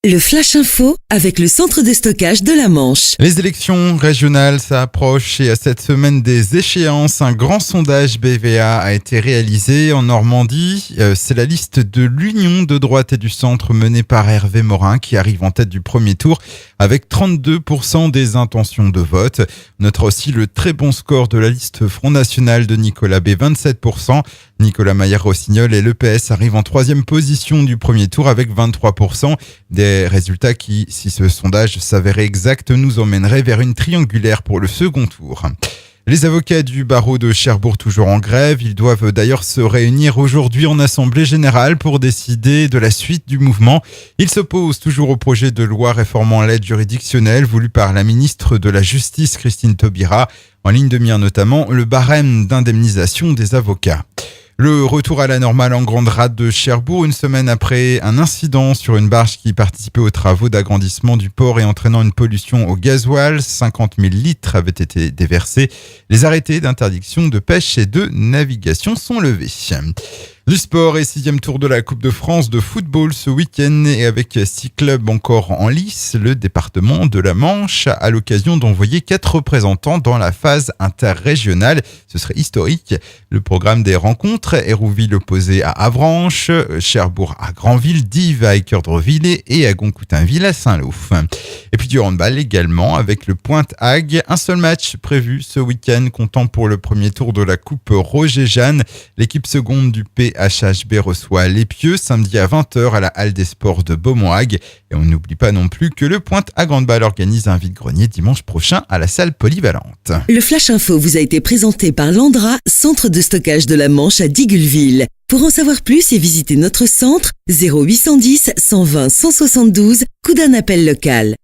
Le Flash Info avec le centre de stockage de la Manche. Les élections régionales, ça approche et à cette semaine des échéances, un grand sondage BVA a été réalisé en Normandie. C'est la liste de l'Union de droite et du centre menée par Hervé Morin qui arrive en tête du premier tour avec 32% des intentions de vote. Notera aussi le très bon score de la liste Front National de Nicolas B, 27%. Nicolas Maillard-Rossignol et l'EPS arrivent en troisième position du premier tour avec 23%. Des résultats qui, si ce sondage s'avérait exact, nous emmèneraient vers une triangulaire pour le second tour. Les avocats du barreau de Cherbourg toujours en grève, ils doivent d'ailleurs se réunir aujourd'hui en assemblée générale pour décider de la suite du mouvement. Ils s'opposent toujours au projet de loi réformant l'aide juridictionnelle voulu par la ministre de la Justice Christine Taubira. En ligne de mire notamment le barème d'indemnisation des avocats. Le retour à la normale en grande rade de Cherbourg, une semaine après un incident sur une barge qui participait aux travaux d'agrandissement du port et entraînant une pollution au gasoil. 50 000 litres avaient été déversés. Les arrêtés d'interdiction de pêche et de navigation sont levés. Du sport et 6e tour de la Coupe de France de football ce week-end et avec 6 clubs encore en lice, le département de la Manche a l'occasion d'envoyer 4 représentants dans la phase interrégionale. Ce serait historique. Le programme des rencontres, Hérouville opposé à Avranches, Cherbourg à Granville, Dives à Équeurdreville et à Goncoutainville à Saint-Lô. Et puis du handball également avec le Pointe-Hague. Un seul match prévu ce week-end comptant pour le premier tour de la Coupe Roger-Jeanne. L'équipe seconde du PHHB reçoit l'Épieux samedi à 20h à la Halle des Sports de Beaumont-Hague. Et on n'oublie pas non plus que le Pointe-Hague Handball organise un vide-grenier dimanche prochain à la salle polyvalente. Le Flash Info vous a été présenté par Landra, centre de stockage de la Manche à Digueulville. Pour en savoir plus et visiter notre centre, 0810 120 172, coup d'un appel local.